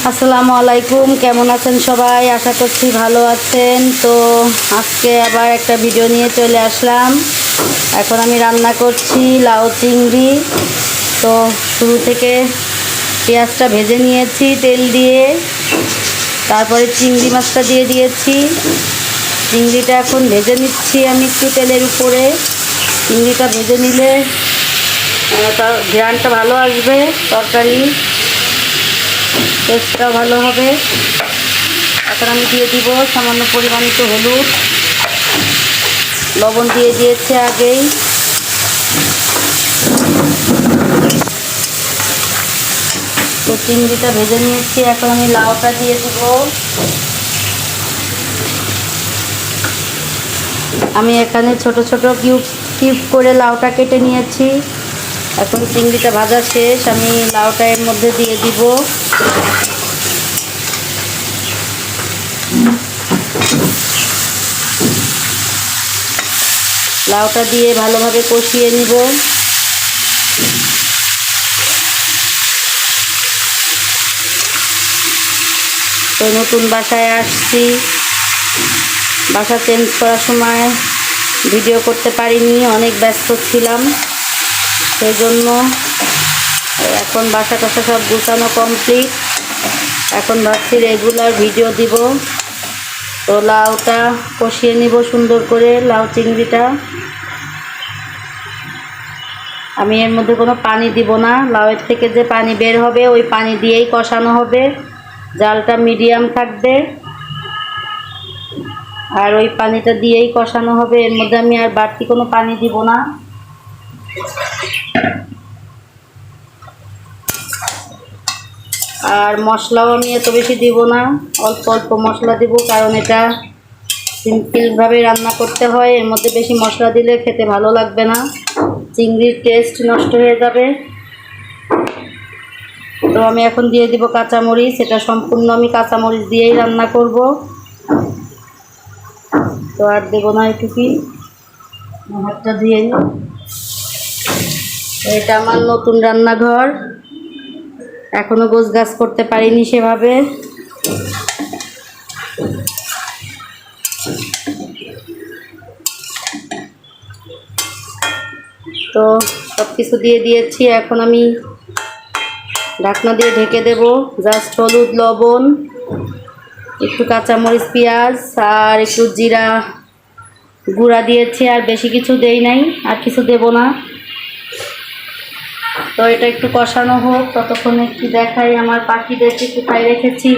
আসসালামু আলাইকুম, কেমন আছেন সবাই? আশা করছি ভালো আছেন। তো আজকে আবার একটা ভিডিও নিয়ে চলে আসলাম। এখন আমি রান্না করছি লাউ চিংড়ি। তো শুরু থেকে পেঁয়াজটা ভেজে নিয়েছি তেল দিয়ে, তারপরে চিংড়ি মাছটা দিয়ে দিয়েছি। চিংড়িটা এখন ভেজে নিচ্ছি আমি একটু তেলের উপরে। চিংড়িটা ভেজে নিলে তার ঘ্রাণটা ভালো আসবে, তরকারি টেস্টটাও ভালো হবে। এখন আমি দিয়ে দিব সামান্য পরিমাণিত হলুদ, লবণ দিয়ে দিয়েছি আগেই। তো চিংড়িটা ভেজে নিয়েছি, এখন আমি লাউটা দিয়ে দিব। আমি এখানে ছোট ছোট কিউব করে লাউটা কেটে নিয়েছি। এখন চিংড়িটা ভাজা শেষ, আমি লাউটা এর মধ্যে দিয়ে দিব। লাউটা দিয়ে ভালোভাবে কষিয়ে নিব। তো নতুন বাসায় আসছি, বাসা চেঞ্জ করার সময় ভিডিও করতে পারিনি, অনেক ব্যস্ত ছিলাম। সেই জন্য এখন বাসা টাসা সব গুছানো কমপ্লিট। এখন ভাবছি রেগুলার ভিডিও দিব। তো লাউটা কষিয়ে নিব সুন্দর করে, লাউ চিংড়িটা। আমি এর মধ্যে কোনো পানি দিব না, লাউয়ের থেকে যে পানি বের হবে ওই পানি দিয়েই কষানো হবে। জালটা মিডিয়াম থাকবে আর ওই পানিটা দিয়েই কষানো হবে। এর মধ্যে আমি আর বাড়তি কোনো পানি দিব না। আর মশলাও আমি এত বেশি দিব না, অল্প অল্প মশলা দিব, কারণ এটা সিম্পলভাবে রান্না করতে হয়। এর মধ্যে বেশি মশলা দিলে খেতে ভালো লাগবে না, চিংড়ির টেস্ট নষ্ট হয়ে যাবে। তো আমি এখন দিয়ে দিব কাঁচামরিচ। এটা সম্পূর্ণ আমি কাঁচামরিচ দিয়েই রান্না করব। তো আর দেবো না, এটুকুই। হাতটা ধুয়ে নিই। এটা আমার নতুন রান্নাঘর, এখনো গোছগাছ করতে পারিনি সেভাবে। তো সব কিছু দিয়ে দিয়েছি, এখন আমি ঢাকনা দিয়ে ঢেকে দেব। জাস্ট হলুদ, লবণ, একটু কাঁচামরিচ, পেঁয়াজ আর একটু জিরা গুঁড়া দিয়েছি, আর বেশি কিছু দেই নাই, আর কিছু দেব না। তো এটা একটু কষানো হোক, ততক্ষণে একটু দেখাই আমার পাখিদেরকে কোথায় রেখেছি।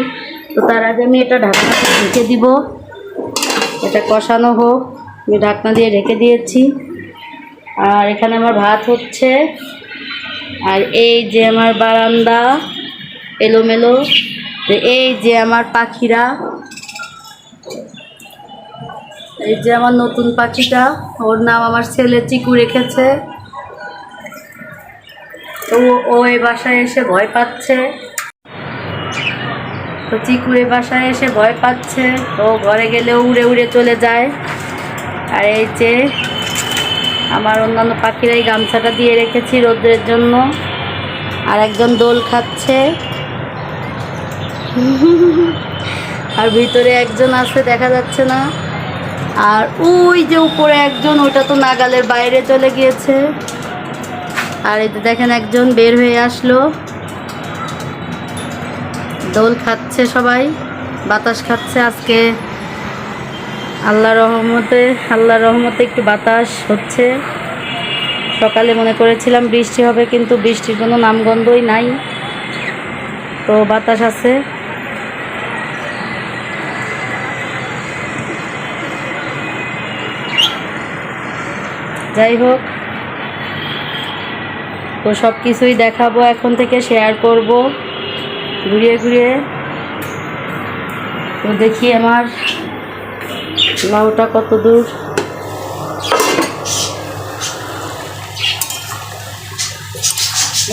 তো তার আগে আমি এটা ঢাকনা দিয়ে ঢেকে দিব। এটা কষানো হোক, আমি ঢাকনা দিয়ে ঢেকে দিয়েছি। আর এখানে আমার ভাত হচ্ছে, আর এই যে আমার বারান্দা এলোমেলো, এই যে আমার পাখিরা, এই যে আমার নতুন পাখিটা, ওর নাম আমার ছেলে চিকু রেখেছে। তো ও এই বাসায় এসে ভয় পাচ্ছে। তো চিকু এই বাসায় এসে ভয় পাচ্ছে, ও ঘরে গেলেও উড়ে উড়ে চলে যায়। আর এই যে আমার অন্যান্য পাখিরাই গামছাটা দিয়ে রেখেছি রোদ্রের জন্য। আর একজন দোল খাচ্ছে, আর ভিতরে একজন আছে দেখা যাচ্ছে না। আর ওই যে উপরে একজন, ওটা তো নাগালের বাইরে চলে গিয়েছে। আর এই যে দেখেন একজন বের হয়ে আসলো। দোল খাচ্ছে, সবাই বাতাস খাচ্ছে। আজকে আল্লাহর রহমতে একটু বাতাস হচ্ছে। সকালে মনে করেছিলাম বৃষ্টি হবে, কিন্তু বৃষ্টির কোনো নামগন্ধই নাই। তো বাতাস আছে। যাই হোক, তো সব কিছুই দেখাবো, এখন থেকে শেয়ার করব ঘুরিয়ে ঘুরিয়ে। তো দেখি আমার লাউটা কত দূর।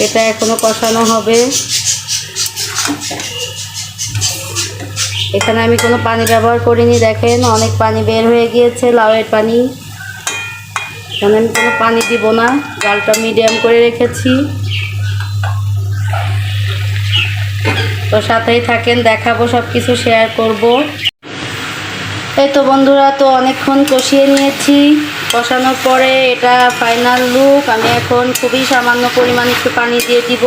এটা এখনো কষানো হবে। এখানে আমি কোনো পানি ব্যবহার করিনি, দেখেন অনেক পানি বের হয়ে গিয়েছে, লাউয়ের পানি। এখানে আমি কোনো পানি দিব না, জালটা মিডিয়াম করে রেখেছি। তো সাথেই থাকেন, দেখাবো, সব কিছু শেয়ার করব। এই তো বন্ধুরা, তো অনেকক্ষণ কষিয়ে নিয়েছি। কষানোর পরে এটা ফাইনাল লুক। আমি এখন খুবই সামান্য পরিমাণ একটু পানি দিয়ে দিব,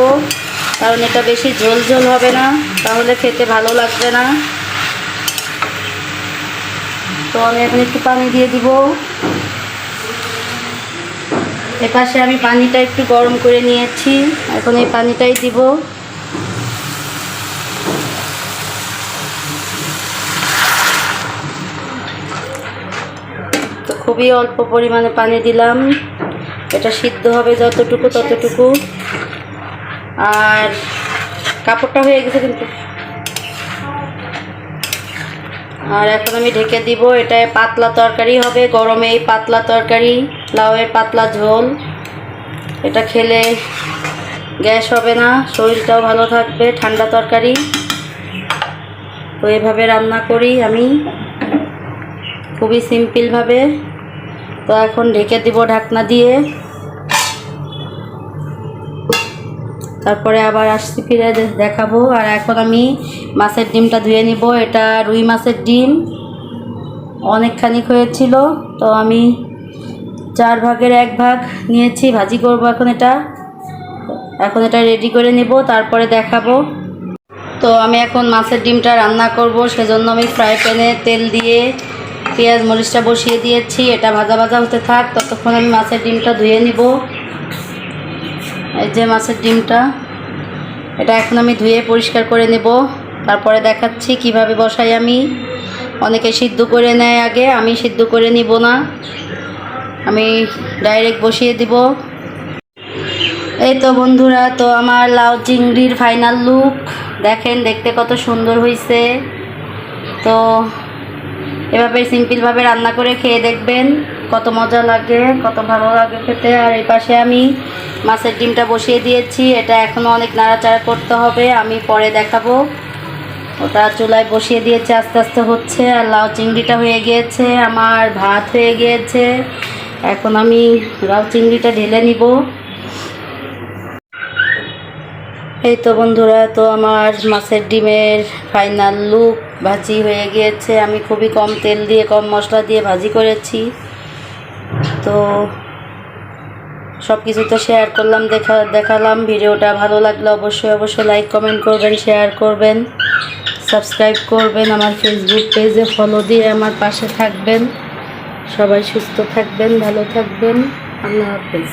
কারণ এটা বেশি ঝোল ঝোল হবে না, তাহলে খেতে ভালো লাগবে না। তো আমি এখন একটু পানি দিয়ে দিব। এপাশে আমি পানিটা একটু গরম করে নিয়েছি, এখন এই পানিটাই দিব। তো খুবই অল্প পরিমাণে পানি দিলাম, এটা সিদ্ধ হবে যতটুকু ততটুকু। আর কাপড়টা হয়ে গেছে কিন্তু। আর এখন আমি ঢেকে দিব। এটা পাতলা তরকারি হবে, গরমে এই পাতলা তরকারি, লাউয়ের পাতলা ঝোল। এটা খেলে গ্যাস হবে না, শরীরটাও ভালো থাকবে, ঠান্ডা তরকারি। তো এভাবে রান্না করি আমি, খুবই সিম্পলভাবে। তো এখন ঢেকে দিব ঢাকনা দিয়ে, তারপরে আবার আসছি ফিরে দেখাবো। আর এখন আমি মাছের ডিমটা ধুয়ে নিব। এটা রুই মাছের ডিম, অনেকখানি হয়েছিল, তো আমি 4 ভাগের 1 ভাগ নিয়েছি, ভাজি করব এখন এটা রেডি করে নেব, তারপরে দেখাবো। তো আমি এখন মাছের ডিমটা রান্না করব, সেজন্য আমি ফ্রাই প্যানে তেল দিয়ে পেঁয়াজ মরিচটা বসিয়ে দিয়েছি। এটা ভাজা ভাজা হতে থাক, ততক্ষণ আমি মাছের ডিমটা ধুয়ে নিব। এই যে মাছের ডিমটা, এটা এখন আমি ধুয়ে পরিষ্কার করে নেব, তারপরে দেখাচ্ছি কিভাবে বসাই আমি। অনেকে সিদ্ধ করে নেয় আগে, আমি সিদ্ধ করে নিব না, আমি ডাইরেক্ট বসিয়ে দিব। এই তো বন্ধুরা, তো আমার লাউ চিংড়ির ফাইনাল লুক দেখেন, দেখতে কত সুন্দর হয়েছে। তো এভাবে সিম্পলভাবে রান্না করে খেয়ে দেখবেন, কত মজা লাগে, কত ভালো লাগে খেতে। আর এই পাশে আমি মাছের ডিমটা বসিয়ে দিয়েছি, এটা এখনও অনেক নাড়াচাড়া করতে হবে, আমি পরে দেখাবো। ওটা চুলায় বসিয়ে দিয়েছে, আস্তে আস্তে হচ্ছে। আর লাউ চিংড়িটা হয়ে গিয়েছে, আমার ভাত হয়ে গিয়েছে। এখন আমি লাউ চিংড়িটা ঢেলে নিব। এই তো বন্ধুরা, তো আমার মাছের ডিমের ফাইনাল লুক, ভাজি হয়ে গিয়েছে। আমি খুবই কম তেল দিয়ে, কম মশলা দিয়ে ভাজি করেছি। তো সব কিছু তো শেয়ার করলাম, দেখালাম। ভিডিওটা ভালো লাগলে অবশ্যই লাইক কমেন্ট করবেন, শেয়ার করবেন, সাবস্ক্রাইব করবেন, আমার ফেসবুক পেজে ফলো দিয়ে আমার পাশে থাকবেন। সবাই সুস্থ থাকবেন, ভালো থাকবেন। আল্লাহ হাফেজ।